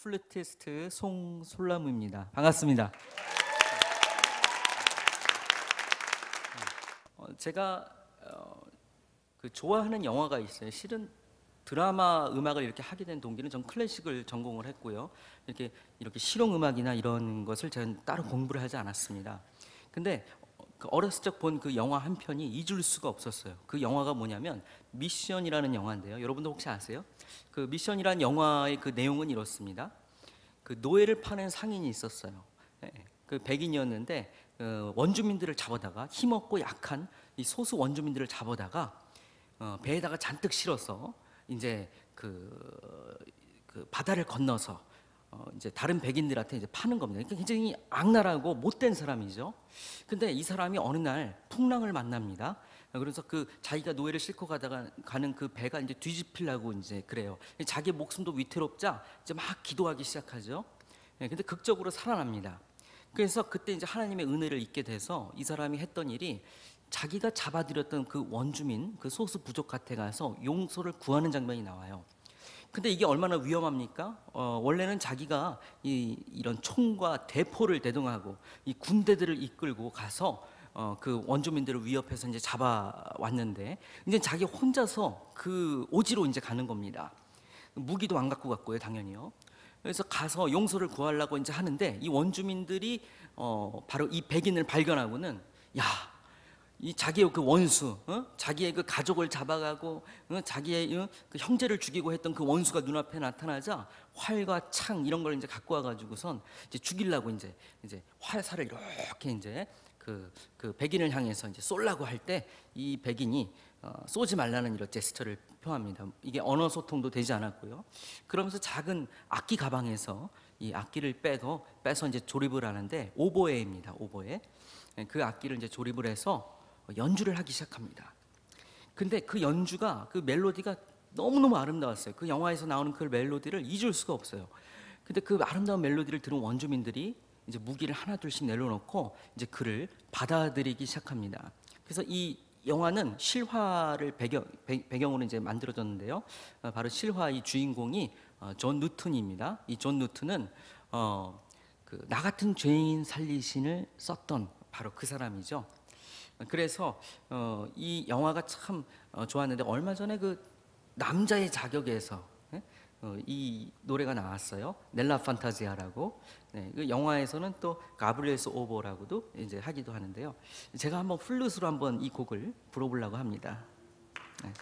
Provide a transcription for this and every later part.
플루티스트 송솔라무입니다. 반갑습니다. 제가 좋아하는 영화가 있어요. 실은 드라마 음악을 이렇게 하게 된 동기는 전 클래식을 전공을 했고요. 이렇게 실용 음악이나 이런 것을 저는 따로 공부를 하지 않았습니다. 근데 어렸을 적 본 그 영화 한 편이 잊을 수가 없었어요. 그 영화가 뭐냐면 미션이라는 영화인데요. 여러분도 혹시 아세요? 그 미션이라는 영화의 그 내용은 이렇습니다. 그 노예를 파는 상인이 있었어요. 그 백인이었는데 원주민들을 잡아다가 힘없고 약한 이 소수 원주민들을 잡아다가 배에다가 잔뜩 실어서 이제 그 바다를 건너서 이제 다른 백인들한테 이제 파는 겁니다. 그러니까 굉장히 악랄하고 못된 사람이죠. 근데 이 사람이 어느 날 풍랑을 만납니다. 그래서 그 자기가 노예를 싣고 가는 그 배가 이제 뒤집히려고 이제 그래요. 자기 목숨도 위태롭자 이제 막 기도하기 시작하죠. 근데 극적으로 살아납니다. 그래서 그때 이제 하나님의 은혜를 잊게 돼서 이 사람이 했던 일이 자기가 잡아들였던 그 원주민, 그 소수 부족한테 가서 용서를 구하는 장면이 나와요. 근데 이게 얼마나 위험합니까? 원래는 자기가 이런 총과 대포를 대동하고 이 군대들을 이끌고 가서 그 원주민들을 위협해서 이제 잡아왔는데 이제 자기 혼자서 그 오지로 이제 가는 겁니다. 무기도 안 갖고 갔고요, 당연히요. 그래서 가서 용서를 구하려고 이제 하는데 이 원주민들이 바로 이 백인을 발견하고는 야, 이 자기의 그 원수, 자기의 그 가족을 잡아가고 자기의 그 형제를 죽이고 했던 그 원수가 눈앞에 나타나자 활과 창 이런 걸 이제 갖고 와가지고선 이제 죽이려고 이제 활살을 이렇게 이제 그 백인을 향해서 이제 쏠라고 할 때 이 백인이 쏘지 말라는 이런 제스처를 표합니다. 이게 언어 소통도 되지 않았고요. 그러면서 작은 악기 가방에서 이 악기를 빼서 이제 조립을 하는데 오보에입니다. 오보에. 그 악기를 이제 조립을 해서 연주를 하기 시작합니다. 근데 그 연주가 그 멜로디가 너무너무 아름다웠어요. 그 영화에서 나오는 그 멜로디를 잊을 수가 없어요. 근데 그 아름다운 멜로디를 들은 원주민들이 이제 무기를 하나 둘씩 내려놓고 이제 그를 받아들이기 시작합니다. 그래서 이 영화는 실화를 배경으로 이제 만들어졌는데요. 바로 실화의 주인공이 존 누튼입니다. 이 존 누튼은 나 같은 죄인 살리신을 썼던 바로 그 사람이죠. 그래서 이 영화가 참 좋았는데 얼마 전에 그 남자의 자격에서 이 노래가 나왔어요. 넬라 판타지아라고. 네, 그 영화에서는 또 가브리엘스 오보라고도 이제 하기도 하는데요. 제가 한번 플룻으로 한번 이 곡을 불어보려고 합니다. 네.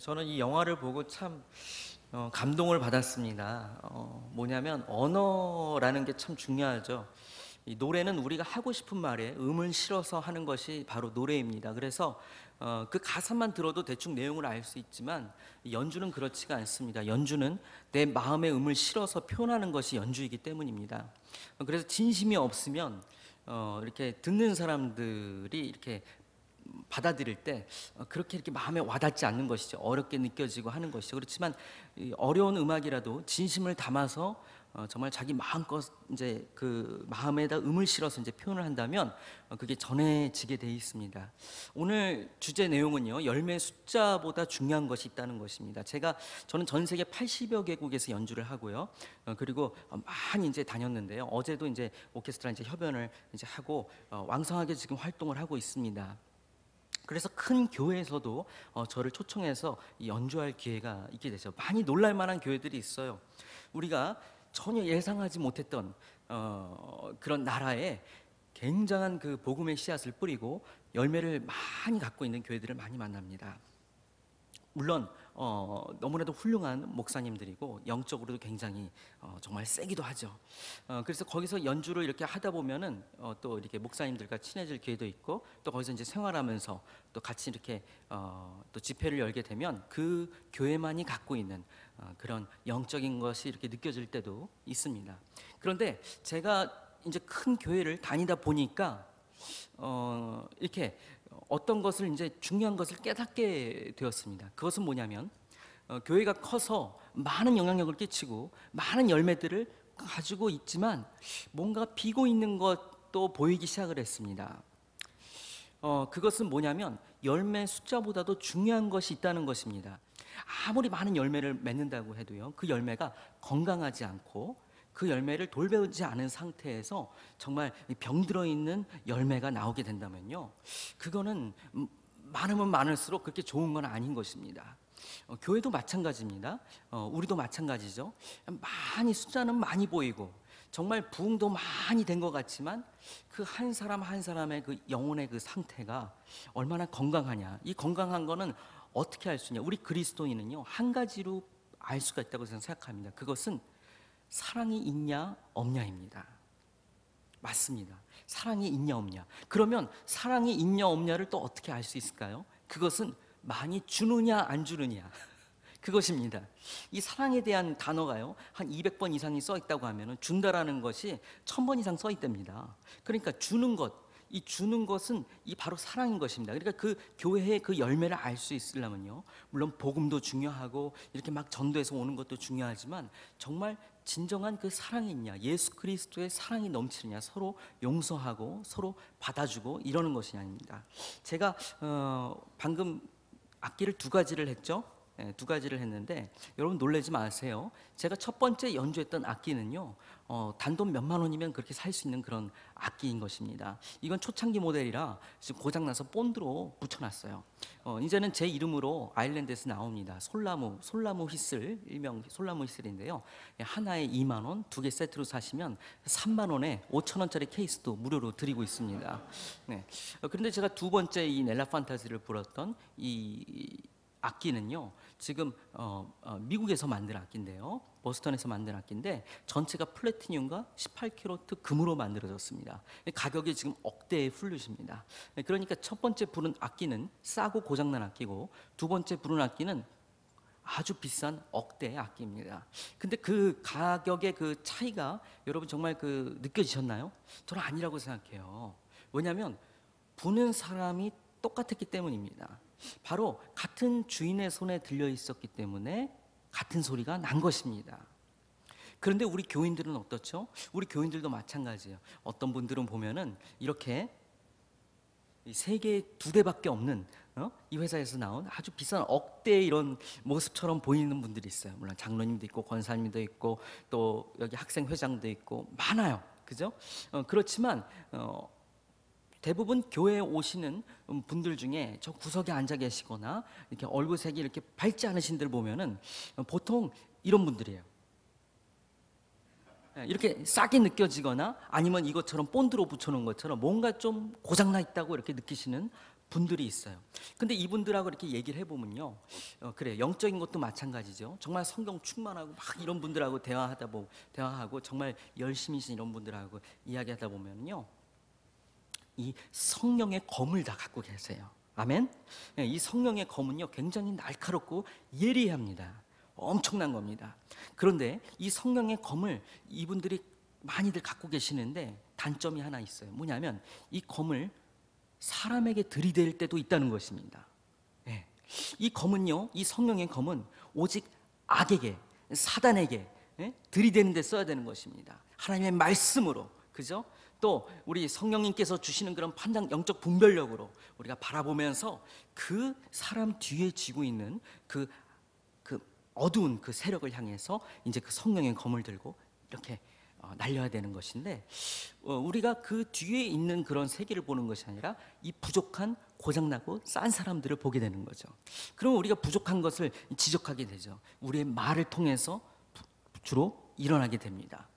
저는 이 영화를 보고 참 감동을 받았습니다. 뭐냐면 언어라는 게 참 중요하죠. 이 노래는 우리가 하고 싶은 말에 음을 실어서 하는 것이 바로 노래입니다. 그래서 그 가사만 들어도 대충 내용을 알 수 있지만 이 연주는 그렇지가 않습니다. 연주는 내 마음의 음을 실어서 표현하는 것이 연주이기 때문입니다. 그래서 진심이 없으면 이렇게 듣는 사람들이 이렇게 받아들일 때 그렇게 이렇게 마음에 와닿지 않는 것이죠. 어렵게 느껴지고 하는 것이죠. 그렇지만 이 어려운 음악이라도 진심을 담아서 정말 자기 마음껏 이제 그 마음에다 음을 실어서 이제 표현을 한다면 그게 전해지게 돼 있습니다. 오늘 주제 내용은요, 열매 숫자보다 중요한 것이 있다는 것입니다. 저는 전 세계 80여 개국에서 연주를 하고요. 그리고 많이 이제 다녔는데요. 어제도 이제 오케스트라 이제 협연을 이제 하고 왕성하게 지금 활동을 하고 있습니다. 그래서 큰 교회에서도 저를 초청해서 연주할 기회가 있게 되죠. 많이 놀랄 만한 교회들이 있어요. 우리가 전혀 예상하지 못했던 그런 나라에 굉장한 그 복음의 씨앗을 뿌리고 열매를 많이 갖고 있는 교회들을 많이 만납니다. 물론 너무나도 훌륭한 목사님들이고 영적으로도 굉장히 정말 세기도 하죠. 그래서 거기서 연주를 이렇게 하다 보면은 또 이렇게 목사님들과 친해질 기회도 있고, 또 거기서 이제 생활하면서 또 같이 이렇게 또 집회를 열게 되면 그 교회만이 갖고 있는 그런 영적인 것이 이렇게 느껴질 때도 있습니다. 그런데 제가 이제 큰 교회를 다니다 보니까 이렇게 어떤 것을 이제 중요한 것을 깨닫게 되었습니다. 그것은 뭐냐면 교회가 커서 많은 영향력을 끼치고 많은 열매들을 가지고 있지만 뭔가 비고 있는 것도 보이기 시작을 했습니다. 그것은 뭐냐면 열매 숫자보다도 중요한 것이 있다는 것입니다. 아무리 많은 열매를 맺는다고 해도요, 그 열매가 건강하지 않고 그 열매를 돌보지 않은 상태에서 정말 병들어 있는 열매가 나오게 된다면요, 그거는 많으면 많을수록 그렇게 좋은 건 아닌 것입니다. 교회도 마찬가지입니다. 우리도 마찬가지죠. 많이 숫자는 많이 보이고 정말 부흥도 많이 된 것 같지만 그 한 사람 한 사람의 그 영혼의 그 상태가 얼마나 건강하냐, 이 건강한 거는 어떻게 알 수 있냐. 우리 그리스도인은요, 한 가지로 알 수가 있다고 저는 생각합니다. 그것은 사랑이 있냐 없냐입니다. 맞습니다. 사랑이 있냐 없냐. 그러면 사랑이 있냐 없냐를 또 어떻게 알 수 있을까요? 그것은 많이 주느냐 안 주느냐, 그것입니다. 이 사랑에 대한 단어가요, 한 200번 이상이 써 있다고 하면 준다라는 것이 1000번 이상 써 있답니다. 그러니까 주는 것, 이 주는 것은 이 바로 사랑인 것입니다. 그러니까 그 교회의 그 열매를 알 수 있으려면요, 물론 복음도 중요하고 이렇게 막 전도해서 오는 것도 중요하지만 정말 진정한 그 사랑이 있냐, 예수 그리스도의 사랑이 넘치느냐, 서로 용서하고 서로 받아주고 이러는 것이냐입니다. 제가 방금 악기를 두 가지를 했죠. 두 가지를 했는데 여러분 놀라지 마세요. 제가 첫 번째 연주했던 악기는요, 단돈 몇만 원이면 그렇게 살 수 있는 그런 악기인 것입니다. 이건 초창기 모델이라 지금 고장나서 본드로 붙여놨어요. 이제는 제 이름으로 아일랜드에서 나옵니다. 솔나무 휘슬, 일명 솔나무 휘슬인데요, 하나에 2만 원, 두 개 세트로 사시면 3만 원에 5천 원짜리 케이스도 무료로 드리고 있습니다. 네. 그런데 제가 두 번째 이 넬라 판타지를 불었던 이 악기는요, 지금 미국에서 만든 악기인데요, 보스턴에서 만든 악기인데 전체가 플래티늄과 18K 금으로 만들어졌습니다. 가격이 지금 억대의 플룻입니다. 그러니까 첫 번째 부른 악기는 싸고 고장난 악기고, 두 번째 부른 악기는 아주 비싼 억대의 악기입니다. 근데 그 가격의 그 차이가 여러분 정말 그 느껴지셨나요? 저는 아니라고 생각해요. 왜냐하면 부는 사람이 똑같았기 때문입니다. 바로 같은 주인의 손에 들려 있었기 때문에 같은 소리가 난 것입니다. 그런데 우리 교인들은 어떻죠? 우리 교인들도 마찬가지예요. 어떤 분들은 보면은 이렇게 세 개, 두 대밖에 없는 이 회사에서 나온 아주 비싼 억대 이런 모습처럼 보이는 분들이 있어요. 물론 장로님도 있고 권사님도 있고 또 여기 학생 회장도 있고 많아요. 그죠? 그렇지만 대부분 교회에 오시는 분들 중에 저 구석에 앉아 계시거나 이렇게 얼굴색이 이렇게 밝지 않으신 들 보면은 보통 이런 분들이에요. 이렇게 싸게 느껴지거나 아니면 이것처럼 본드로 붙여놓은 것처럼 뭔가 좀 고장나 있다고 이렇게 느끼시는 분들이 있어요. 근데 이분들하고 이렇게 얘기를 해보면요, 그래, 영적인 것도 마찬가지죠. 정말 성경 충만하고 막 이런 분들하고 대화하고 정말 열심히신 이런 분들하고 이야기하다 보면요, 이 성령의 검을 다 갖고 계세요. 아멘. 이 성령의 검은요, 굉장히 날카롭고 예리합니다. 엄청난 겁니다. 그런데 이 성령의 검을 이분들이 많이들 갖고 계시는데 단점이 하나 있어요. 뭐냐면 이 검을 사람에게 들이댈 때도 있다는 것입니다. 예. 이 검은요, 이 성령의 검은 오직 악에게, 사단에게 들이대는 데 써야 되는 것입니다. 하나님의 말씀으로, 그죠? 또 우리 성령님께서 주시는 그런 판단, 영적 분별력으로 우리가 바라보면서 그 사람 뒤에 쥐고 있는 그 어두운 그 세력을 향해서 이제 그 성령의 검을 들고 이렇게 날려야 되는 것인데, 우리가 그 뒤에 있는 그런 세계를 보는 것이 아니라 이 부족한, 고장나고 싼 사람들을 보게 되는 거죠. 그럼 우리가 부족한 것을 지적하게 되죠. 우리의 말을 통해서 주로 일어나게 됩니다.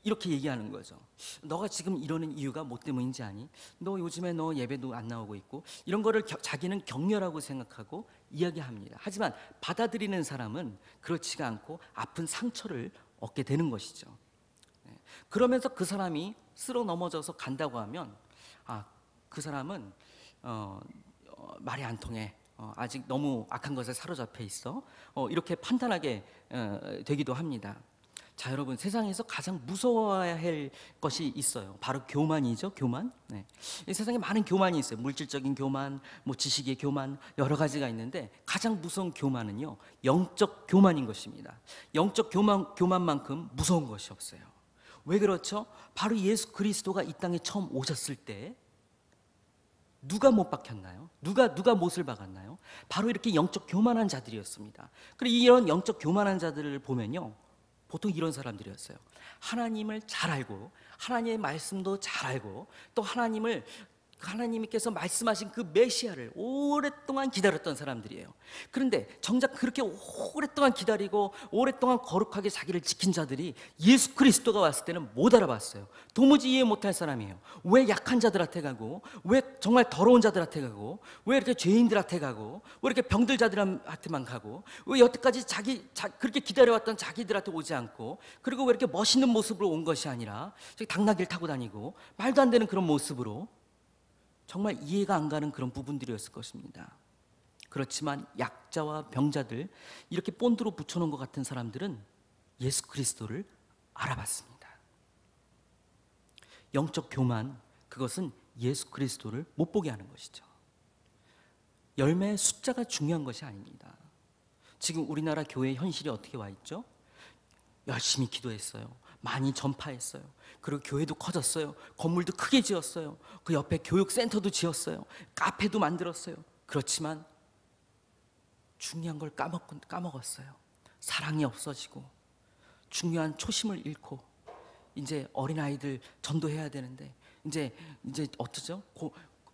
이렇게 얘기하는 거죠. 너가 지금 이러는 이유가 뭐 때문인지 아니? 너 요즘에 너 예배도 안 나오고 있고, 이런 거를 자기는 격려라고 생각하고 이야기합니다. 하지만 받아들이는 사람은 그렇지가 않고 아픈 상처를 얻게 되는 것이죠. 그러면서 그 사람이 쓰러 넘어져서 간다고 하면, 그 사람은 말이 안 통해, 아직 너무 악한 것에 사로잡혀 있어, 이렇게 판단하게 되기도 합니다. 자, 여러분, 세상에서 가장 무서워야 할 것이 있어요. 바로 교만이죠. 교만. 이 세상에 많은 교만이 있어요. 물질적인 교만, 뭐 지식의 교만, 여러 가지가 있는데 가장 무서운 교만은요, 영적 교만인 것입니다. 영적 교만만큼 무서운 것이 없어요. 왜 그렇죠? 바로 예수 그리스도가 이 땅에 처음 오셨을 때 누가 못 박혔나요? 누가 못을 박았나요? 바로 이렇게 영적 교만한 자들이었습니다. 그리고 이런 영적 교만한 자들을 보면요, 보통 이런 사람들이었어요. 하나님을 잘 알고, 하나님의 말씀도 잘 알고, 또 하나님께서 말씀하신 그 메시아를 오랫동안 기다렸던 사람들이에요. 그런데 정작 그렇게 오랫동안 기다리고 오랫동안 거룩하게 자기를 지킨 자들이 예수 그리스도가 왔을 때는 못 알아봤어요. 도무지 이해 못할 사람이에요. 왜 약한 자들한테 가고, 왜 정말 더러운 자들한테 가고, 왜 이렇게 죄인들한테 가고, 왜 이렇게 병들 자들한테만 가고, 왜 여태까지 그렇게 기다려왔던 자기들한테 오지 않고, 그리고 왜 이렇게 멋있는 모습으로 온 것이 아니라 당나귀를 타고 다니고 말도 안 되는 그런 모습으로, 정말 이해가 안 가는 그런 부분들이었을 것입니다. 그렇지만 약자와 병자들, 이렇게 본드로 붙여놓은 것 같은 사람들은 예수 그리스도를 알아봤습니다. 영적 교만, 그것은 예수 그리스도를 못 보게 하는 것이죠. 열매의 숫자가 중요한 것이 아닙니다. 지금 우리나라 교회의 현실이 어떻게 와 있죠? 열심히 기도했어요. 많이 전파했어요. 그리고 교회도 커졌어요. 건물도 크게 지었어요. 그 옆에 교육센터도 지었어요. 카페도 만들었어요. 그렇지만 중요한 걸 까먹었어요. 사랑이 없어지고, 중요한 초심을 잃고, 이제 어린아이들 전도해야 되는데 이제 어쩌죠?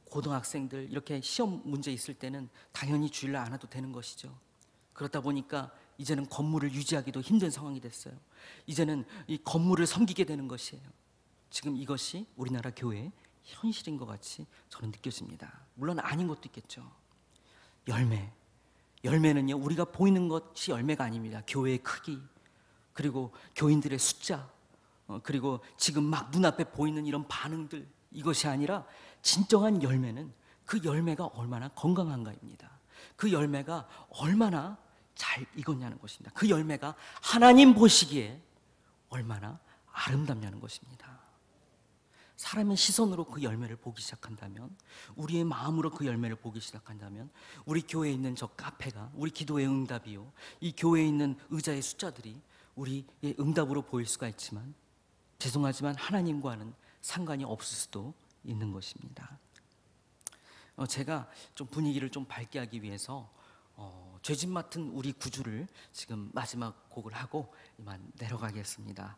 고등학생들 이렇게 시험 문제 있을 때는 당연히 주일날 안 와도 되는 것이죠. 그렇다 보니까 이제는 건물을 유지하기도 힘든 상황이 됐어요. 이제는 이 건물을 섬기게 되는 것이에요. 지금 이것이 우리나라 교회의 현실인 것 같이 저는 느껴집니다. 물론 아닌 것도 있겠죠. 열매는요, 우리가 보이는 것이 열매가 아닙니다. 교회의 크기, 그리고 교인들의 숫자, 그리고 지금 막 눈앞에 보이는 이런 반응들, 이것이 아니라 진정한 열매는 그 열매가 얼마나 건강한가입니다. 그 열매가 얼마나 잘 익었냐는 것입니다. 그 열매가 하나님 보시기에 얼마나 아름답냐는 것입니다. 사람의 시선으로 그 열매를 보기 시작한다면, 우리의 마음으로 그 열매를 보기 시작한다면, 우리 교회에 있는 저 카페가 우리 기도의 응답이요, 이 교회에 있는 의자의 숫자들이 우리의 응답으로 보일 수가 있지만, 죄송하지만 하나님과는 상관이 없을 수도 있는 것입니다. 제가 좀 분위기를 좀 밝게 하기 위해서 죄짓 맡은 우리 구주를 지금 마지막 곡을 하고 이만 내려가겠습니다.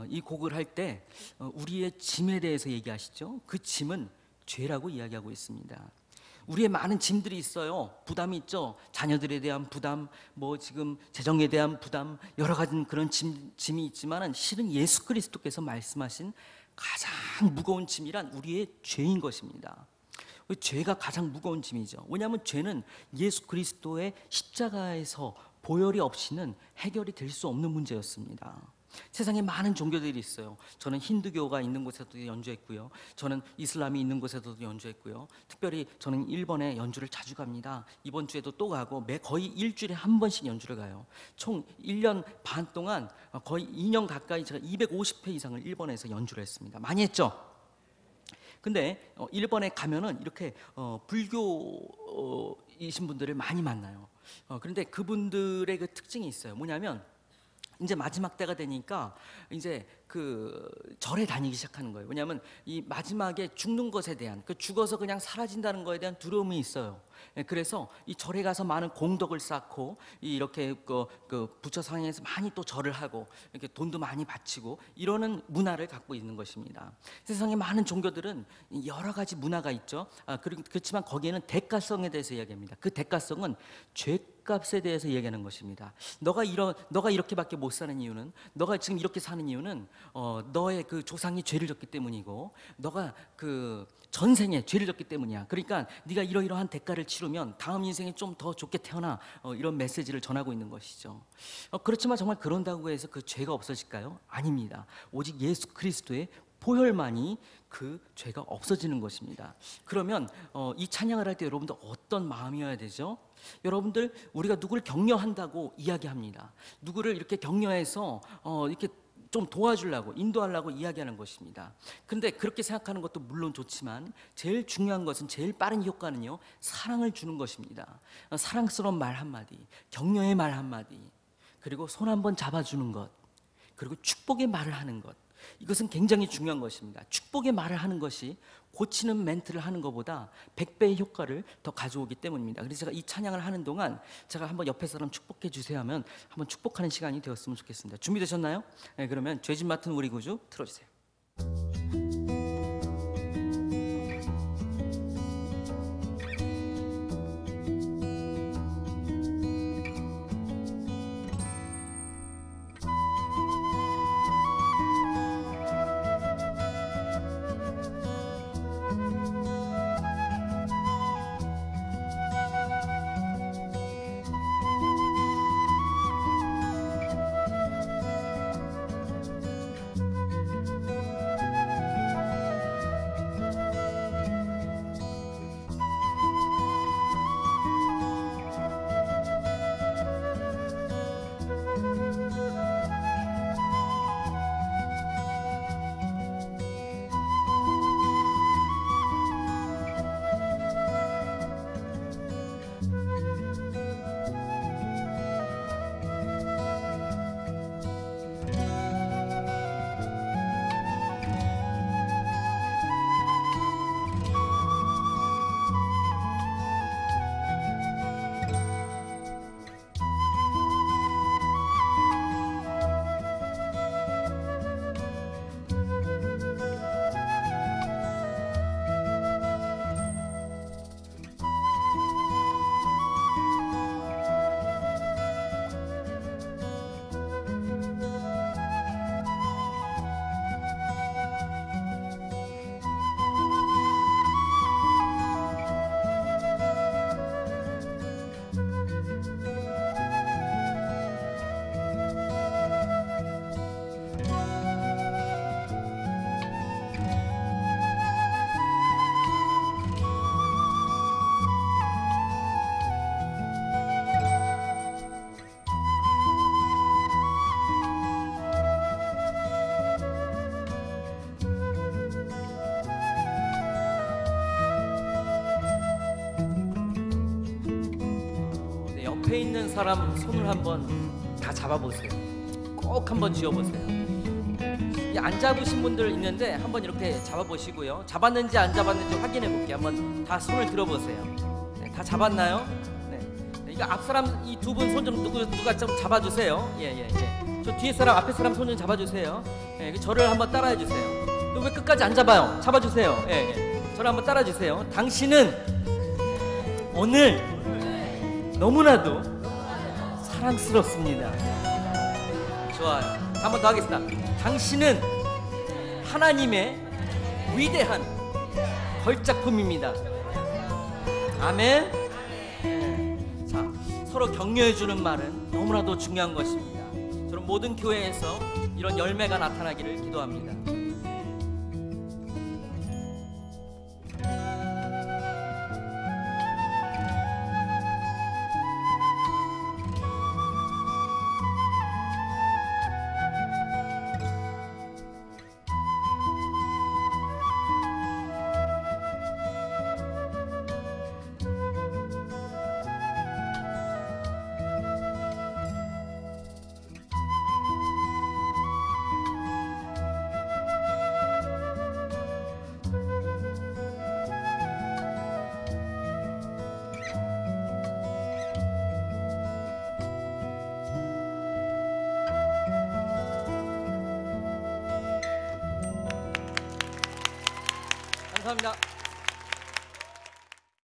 이 곡을 할 때 우리의 짐에 대해서 얘기하시죠. 그 짐은 죄라고 이야기하고 있습니다. 우리의 많은 짐들이 있어요. 부담이 있죠. 자녀들에 대한 부담, 뭐 지금 재정에 대한 부담, 여러 가지 그런 짐이 있지만은 실은 예수 그리스도께서 말씀하신 가장 무거운 짐이란 우리의 죄인 것입니다. 죄가 가장 무거운 짐이죠. 왜냐하면 죄는 예수 그리스도의 십자가에서 보혈이 없이는 해결이 될 수 없는 문제였습니다. 세상에 많은 종교들이 있어요. 저는 힌두교가 있는 곳에도 연주했고요. 저는 이슬람이 있는 곳에도 연주했고요. 특별히 저는 일본에 연주를 자주 갑니다. 이번 주에도 또 가고 거의 일주일에 한 번씩 연주를 가요. 총 1년 반 동안 거의 2년 가까이 제가 250회 이상을 일본에서 연주를 했습니다. 많이 했죠? 근데 일본에 가면은 이렇게 불교이신 분들을 많이 만나요. 그런데 그분들의 그 특징이 있어요. 뭐냐면 이제 마지막 때가 되니까 이제 그 절에 다니기 시작하는 거예요. 왜냐하면 이 마지막에 죽는 것에 대한, 그 죽어서 그냥 사라진다는 것에 대한 두려움이 있어요. 그래서 이 절에 가서 많은 공덕을 쌓고 이렇게 그 부처 상에서 많이 또 절을 하고 이렇게 돈도 많이 바치고 이러는 문화를 갖고 있는 것입니다. 세상에 많은 종교들은 여러 가지 문화가 있죠. 그렇지만 거기에는 대가성에 대해서 이야기합니다. 그 대가성은 죄값에 대해서 얘기하는 것입니다. 너가 이렇게밖에 못 사는 이유는, 너가 지금 이렇게 사는 이유는 너의 그 조상이 죄를 졌기 때문이고, 너가 그 전생에 죄를 졌기 때문이야. 그러니까 네가 이러이러한 대가를 치르면 다음 인생에 좀 더 좋게 태어나, 이런 메시지를 전하고 있는 것이죠. 그렇지만 정말 그런다고 해서 그 죄가 없어질까요? 아닙니다. 오직 예수 그리스도의 보혈만이 그 죄가 없어지는 것입니다. 그러면 이 찬양을 할 때 여러분들 어떤 마음이어야 되죠? 여러분들, 우리가 누구를 격려한다고 이야기합니다. 누구를 이렇게 격려해서 이렇게 좀 도와주려고, 인도하려고 이야기하는 것입니다. 근데 그렇게 생각하는 것도 물론 좋지만 제일 중요한 것은, 제일 빠른 효과는요, 사랑을 주는 것입니다. 사랑스러운 말 한마디, 격려의 말 한마디, 그리고 손 한번 잡아주는 것, 그리고 축복의 말을 하는 것, 이것은 굉장히 중요한 것입니다. 축복의 말을 하는 것이 고치는 멘트를 하는 것보다 100배의 효과를 더 가져오기 때문입니다. 그래서 제가 이 찬양을 하는 동안 제가 한번 옆에 사람 축복해 주세요 하면 한번 축복하는 시간이 되었으면 좋겠습니다. 준비되셨나요? 네, 그러면 죄짐 맡은 우리 구주 틀어주세요. 옆에 있는 사람 손을 한번 다 잡아보세요. 꼭 한번 쥐어보세요. 안 잡으신 분들 있는데 한번 이렇게 잡아보시고요. 잡았는지 안 잡았는지 확인해 볼게요. 한번 다 손을 들어보세요. 네, 다 잡았나요? 네. 이거 앞 사람 이 두 분 손 좀 누가 좀 잡아주세요. 예. 저 뒤에 사람, 앞에 사람 손 좀 잡아주세요. 예, 저를 한번 따라해 주세요. 왜 끝까지 안 잡아요? 잡아주세요. 예. 저를 한번 따라주세요. 당신은 오늘 너무나도 사랑스럽습니다. 좋아요. 한 번 더 하겠습니다. 당신은 하나님의 위대한 걸작품입니다. 아멘. 네. 자, 서로 격려해 주는 말은 너무나도 중요한 것입니다. 저는 모든 교회에서 이런 열매가 나타나기를 기도합니다. 감사합니다.